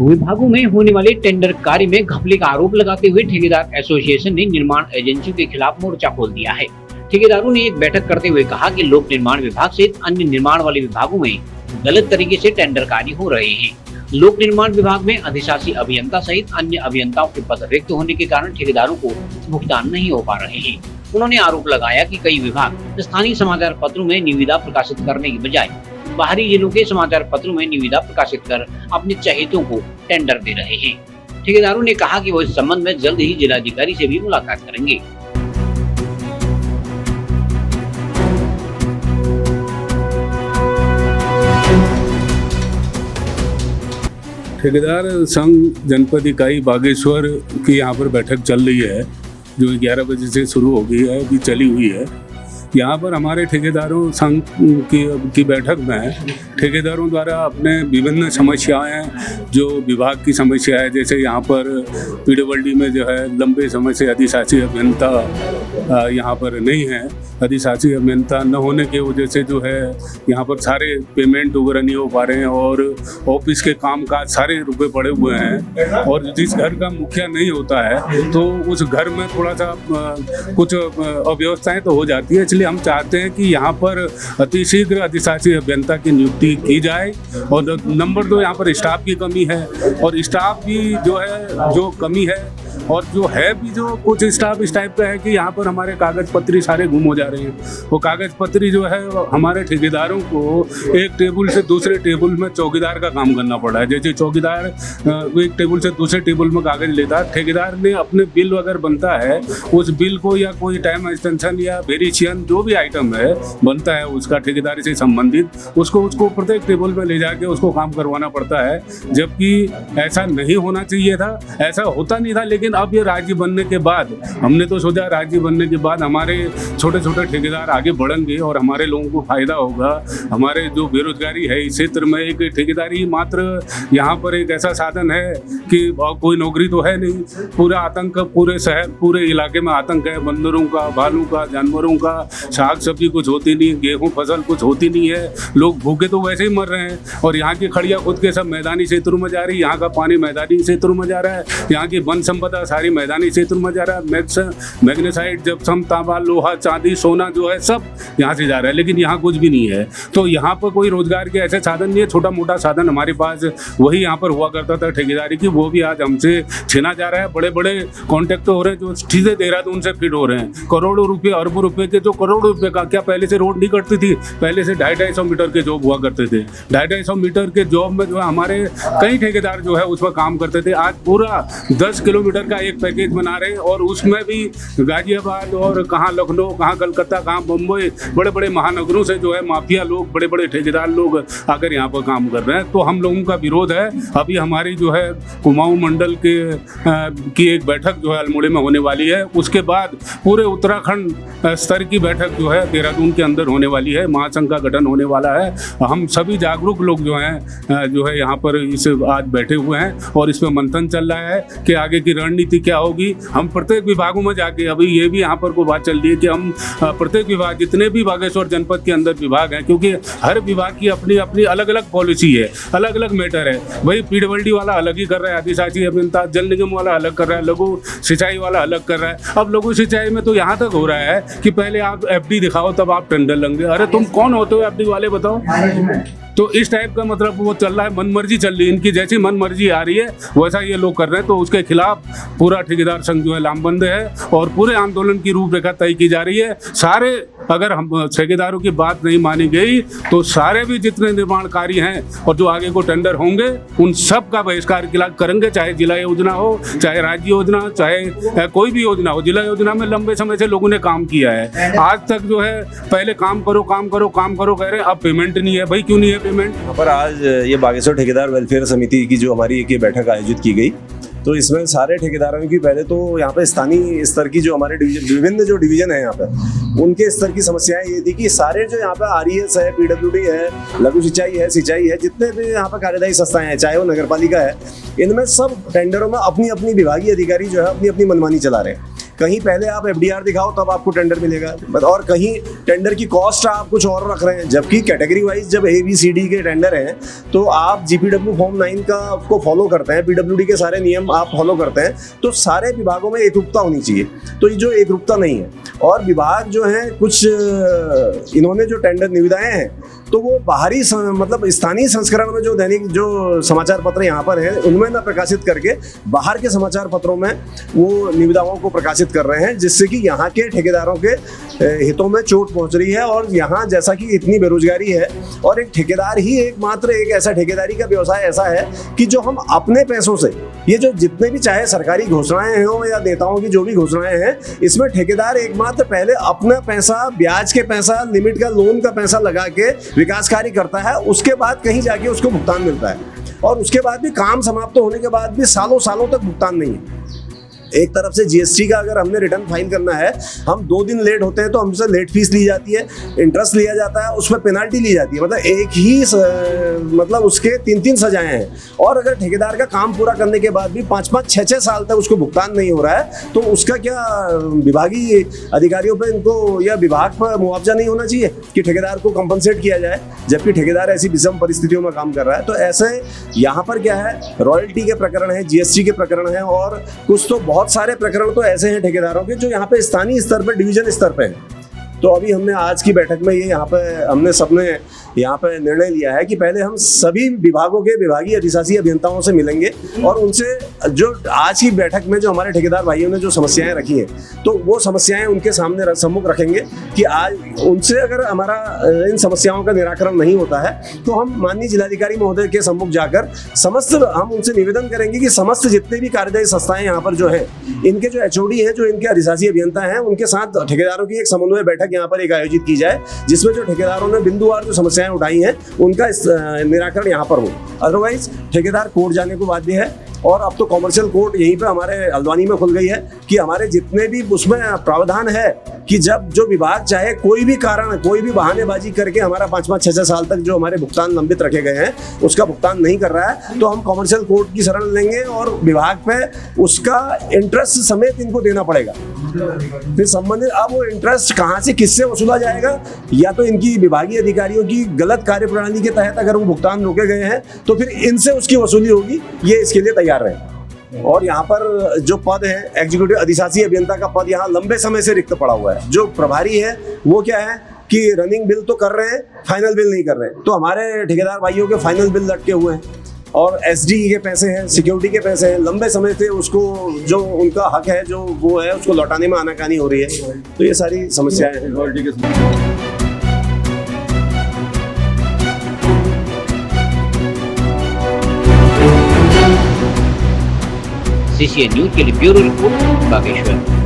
विभागों में होने वाले टेंडर कार्य में घपले का आरोप लगाते हुए ठेकेदार एसोसिएशन ने निर्माण एजेंसियों के खिलाफ मोर्चा खोल दिया है। ठेकेदारों ने एक बैठक करते हुए कहा कि लोक निर्माण विभाग सहित अन्य निर्माण वाले विभागों में गलत तरीके से टेंडर कार्य हो रहे हैं। लोक निर्माण विभाग में अधिशासी अभियंता सहित अन्य अभियंताओं के पद रिक्त होने के कारण ठेकेदारों को भुगतान नहीं हो पा रहे हैं। उन्होंने आरोप लगाया कि कई विभाग स्थानीय समाचार पत्रों में निविदा प्रकाशित करने की बजाय बाहरी जिलों के समाचार पत्रों में निविदा प्रकाशित कर अपने चहेतों को टेंडर दे रहे हैं। ठेकेदारों ने कहा कि वो इस संबंध में जल्द ही जिलाधिकारी से भी मुलाकात करेंगे। ठेकेदार संघ जनपद इकाई बागेश्वर की यहाँ पर बैठक चल रही है, जो 11 बजे से शुरू हो गई है, अभी चली हुई है। यहाँ पर हमारे ठेकेदारों संघ की बैठक में ठेकेदारों द्वारा अपने विभिन्न समस्याएं, जो विभाग की समस्या है, जैसे यहाँ पर पीडब्ल्यूडी में जो है लंबे समय से अधिशासी अभियंता यहाँ पर नहीं है। अधिशासी अभियंता न होने की वजह से जो है यहाँ पर सारे पेमेंट वगैरह नहीं हो पा रहे हैं और ऑफिस के काम काज सारे रुपए पड़े हुए हैं। और जिस घर का मुखिया नहीं होता है तो उस घर में थोड़ा सा कुछ अव्यवस्थाएं तो हो जाती है। इसलिए हम चाहते हैं कि यहाँ पर अतिशीघ्र अधिशासी अभियंता की नियुक्ति की जाए। और नंबर 2, यहाँ पर स्टाफ की कमी है और स्टाफ भी जो है जो कमी है और जो है भी जो कुछ स्टाफ इस टाइप का है कि यहाँ पर हमारे कागज पत्री सारे गुम हो जा रहे हैं। वो कागज पत्री जो है हमारे ठेकेदारों को एक टेबल से दूसरे टेबल में चौकीदार का काम करना पड़ा है। जैसे चौकीदार एक टेबल से दूसरे टेबल में कागज लेता है, ठेकेदार ने अपने बिल अगर बनता है उस बिल को या कोई टाइम एक्सटेंशन या वेरिएशन जो भी आइटम है बनता है उसका ठेकेदारी से संबंधित उसको प्रत्येक टेबल में ले जाके उसको काम करवाना पड़ता है। जबकि ऐसा नहीं होना चाहिए था, ऐसा होता नहीं था। लेकिन अब ये राज्य बनने के बाद हमने तो सोचा राज्य बनने के बाद हमारे छोटे छोटे ठेकेदार आगे बढ़ेंगे और हमारे लोगों को फायदा होगा। हमारे जो बेरोजगारी है इस क्षेत्र में, एक ठेकेदारी मात्र यहाँ पर एक ऐसा साधन है कि कोई नौकरी तो है नहीं, पूरा आतंक, पूरे शहर पूरे इलाके में आतंक है। बंदरों का, भालू का, जानवरों का, साग सब्जी कुछ होती नहीं, गेहूँ फसल कुछ होती नहीं है, लोग भूखे तो वैसे ही मर रहे हैं। और यहाँ की खड़िया खुद के सब मैदानी क्षेत्रों में जा रही है, यहाँ का पानी मैदानी क्षेत्रों में जा रहा है, यहाँ की वन संपदा सारी मैदानी क्षेत्र में जा रहा है। मैग्नेसाइट, जिप्सम, तांबा, लोहा, चांदी, सोना जो है सब यहाँ से जा रहा है, लेकिन यहाँ कुछ भी नहीं है। तो यहाँ पर कोई रोजगार के ऐसे साधन नहीं है। छोटा मोटा साधन हमारे पास वही यहाँ पर हुआ करता था ठेकेदारी की, वो भी आज हमसे छीना जा रहा है। बड़े बड़े कॉन्ट्रैक्ट हो रहे हैं जो सीधे देहरादून से फिट हो रहे हैं। करोड़ों रुपये, अरबों रुपये के, जो करोड़ों रुपये का क्या पहले से रोड नहीं करती थी, पहले से 250-250 मीटर के जॉब हुआ करते थे। 250-250 मीटर के जॉब में जो है हमारे कई ठेकेदार जो है उस पर काम करते थे। आज पूरा 10 किलोमीटर का एक पैकेज बना रहे हैं और उसमें भी गाजियाबाद और कहाँ लखनऊ, कहाँ कलकत्ता, कहाँ मुंबई, बड़े बड़े महानगरों से जो है माफिया लोग, बड़े बड़े ठेकेदार लोग आकर यहाँ पर काम कर रहे हैं। तो हम लोगों का विरोध है। अभी हमारी जो है कुमाऊं मंडल की एक बैठक जो है अल्मोड़े में होने वाली है। उसके बाद पूरे उत्तराखंड स्तर की बैठक जो है देहरादून के अंदर होने वाली है। महासंघ का गठन होने वाला है। हम सभी जागरूक लोग जो है यहाँ पर इस आज बैठे हुए हैं और इसमें मंथन चल रहा है कि आगे की रणनीति क्या होगी। हम प्रत्येक विभागों में जाके, अभी ये भी यहाँ पर को बात चल रही है कि हम प्रत्येक विभाग, जितने भी बागेश्वर जनपद के अंदर विभाग हैं, क्योंकि हर विभाग की अपनी अपनी अलग अलग पॉलिसी है, अलग अलग मैटर है। वही पीडब्ल्यूडी वाला अलग ही कर रहा है, अधिशासी अभियंता, जल निगम वाला अलग कर रहा है, लघु सिंचाई वाला अलग कर रहा है। अब लघु सिंचाई में तो यहाँ तक हो रहा है कि पहले आप एफडी दिखाओ तब आप टेंडर लेंगे। अरे तुम कौन होते हो एफडी वाले, बताओ। तो इस टाइप का मतलब वो चल रहा है, मनमर्जी चल रही है इनकी। जैसी मनमर्जी आ रही है वैसा ये लोग कर रहे हैं। तो उसके खिलाफ पूरा ठेकेदार संघ जो है लामबंद है और पूरे आंदोलन की रूपरेखा तय की जा रही है। सारे, अगर हम ठेकेदारों की बात नहीं मानी गई तो सारे भी जितने निर्माण कार्य हैं और जो आगे को टेंडर होंगे उन सब का बहिष्कार करेंगे, चाहे जिला योजना हो, चाहे राज्य योजना, चाहे कोई भी योजना हो। जिला योजना में लंबे समय से लोगों ने काम किया है, आज तक जो है पहले काम करो काम करो काम करो कह रहे हैं, अब पेमेंट नहीं है। भाई क्यों नहीं है पेमेंट? यहाँ पर आज ये बागेश्वर ठेकेदार वेलफेयर समिति की जो हमारी एक बैठक आयोजित की गई, तो इसमें सारे ठेकेदारों की, पहले तो यहाँ पे स्थानीय स्तर की जो हमारे विभिन्न जो डिवीजन है यहाँ पे, उनके स्तर की समस्याएं ये थी कि सारे जो यहाँ पे आरईएस है, पीडब्ल्यूडी है, लघु सिंचाई है, जितने भी यहाँ पे कार्यदायी संस्थाएं हैं, चाहे वो नगर पालिका है, इनमें सब टेंडरों में अपनी अपनी विभागीय अधिकारी जो है अपनी अपनी मनमानी चला रहे हैं। कहीं पहले आप FDR दिखाओ तब आपको टेंडर मिलेगा, और कहीं टेंडर की कॉस्ट आप कुछ और रख रहे हैं, जबकि कैटेगरी वाइज जब ABCD के टेंडर हैं तो आप GPW फॉर्म 9 का को फॉलो करते हैं, PWD के सारे नियम आप फॉलो करते हैं, तो सारे विभागों में एकरूपता होनी चाहिए। तो ये जो एकरूपता नहीं है, और विभाग जो है कुछ इन्होंने जो टेंडर निविदाएं हैं तो वो बाहरी मतलब स्थानीय संस्करण में जो दैनिक जो समाचार पत्र यहाँ पर हैं उनमें ना प्रकाशित करके बाहर के समाचार पत्रों में वो निविदाओं को प्रकाशित कर रहे हैं, जिससे कि यहाँ के ठेकेदारों के हितों में चोट पहुँच रही है। और यहाँ जैसा कि इतनी बेरोजगारी है, और एक ठेकेदार ही एकमात्र एक ऐसा ठेकेदारी का व्यवसाय ऐसा है कि जो हम अपने पैसों से, ये जो जितने भी चाहे सरकारी घोषणाएं हों या नेताओं की जो भी घोषणाएं हैं, इसमें ठेकेदार एकमात्र पहले अपना पैसा, ब्याज के पैसा, लिमिट का लोन का पैसा लगा के विकास कार्य करता है, उसके बाद कहीं जाके उसको भुगतान मिलता है, और उसके बाद भी काम समाप्त होने के बाद भी सालों सालों तक भुगतान नहीं है। एक तरफ से GST का अगर हमने रिटर्न फाइल करना है, हम 2 दिन लेट होते हैं तो हमसे लेट फीस ली जाती है, इंटरेस्ट लिया जाता है, उसमें पेनाल्टी ली जाती है, मतलब एक ही मतलब उसके 3-3 सजाएं हैं। और अगर ठेकेदार का काम पूरा करने के बाद भी 5-5, 6-6 साल तक उसको भुगतान नहीं हो रहा है, तो उसका क्या विभागीय अधिकारियों पर इनको या विभाग पर मुआवजा नहीं होना चाहिए कि ठेकेदार को कंपनसेट किया जाए, जबकि ठेकेदार ऐसी विषम परिस्थितियों में काम कर रहा है। तो ऐसे यहाँ पर क्या है, रॉयल्टी के प्रकरण है, GST के प्रकरण है, और कुछ तो बहुत सारे प्रकरण तो ऐसे हैं ठेकेदारों के जो यहाँ पे स्थानीय स्तर पर, डिवीजन स्तर पे हैं। तो अभी हमने आज की बैठक में ये यहाँ पे हमने सबने यहाँ पे निर्णय लिया है कि पहले हम सभी विभागों के विभागीय अधिशासी अभियंताओं से मिलेंगे और उनसे जो आज की बैठक में जो हमारे ठेकेदार भाइयों ने जो समस्याएं रखी हैं, तो वो समस्याएं उनके सामने सम्मुख रखेंगे कि आज उनसे अगर हमारा इन समस्याओं का निराकरण नहीं होता है तो हम माननीय जिलाधिकारी महोदय के सम्मुख जाकर समस्त हम उनसे निवेदन करेंगे कि समस्त जितने भी कार्यदायी संस्थाएं यहाँ पर जो है, इनके जो HOD हैं, जो इनके अधिशासी अभियंता हैं, उनके साथ ठेकेदारों की एक समन्वय बैठक यहाँ पर एक आयोजित की जाए, जिसमें जो ठेकेदारों ने बिंदुवार जो समस्याएं उठाई हैं उनका निराकरण यहाँ पर हो। अदरवाइज ठेकेदार कोर्ट जाने को बाध्य है, और अब तो कॉमर्शियल कोर्ट यहीं पे हमारे हल्द्वानी में खुल गई है कि हमारे जितने भी उसमें प्रावधान है कि जब जो विभाग चाहे कोई भी कारण, कोई भी बहानेबाजी करके हमारा 5-5, 6-6 साल तक जो हमारे भुगतान लंबित रखे गए हैं उसका भुगतान नहीं कर रहा है, तो हम कॉमर्शियल कोर्ट की शरण लेंगे और विभाग पे उसका इंटरेस्ट समेत इनको देना पड़ेगा। फिर संबंधित अब वो इंटरेस्ट कहाँ से किससे वसूला जाएगा, या तो इनकी विभागीय अधिकारियों की गलत कार्यप्रणाली के तहत अगर वो भुगतान रोके गए हैं तो फिर इनसे उसकी वसूली होगी, ये इसके लिए तैयार रहे। और यहाँ पर जो पद है एग्जीक्यूटिव अधिशासी अभियंता का पद यहाँ लंबे समय से रिक्त पड़ा हुआ है। जो प्रभारी है वो क्या है कि रनिंग बिल तो कर रहे हैं, फाइनल बिल नहीं कर रहे हैं, तो हमारे ठेकेदार भाइयों के फाइनल बिल लटके हुए हैं और SD के पैसे हैं, सिक्योरिटी के पैसे हैं, लंबे समय से उसको जो उनका हक है जो वो है उसको लौटाने में आनाकानी हो रही है। तो ये सारी समस्याएं हैं। CCN न्यूज के लिए ब्यूरो रिपोर्ट बागेश्वर।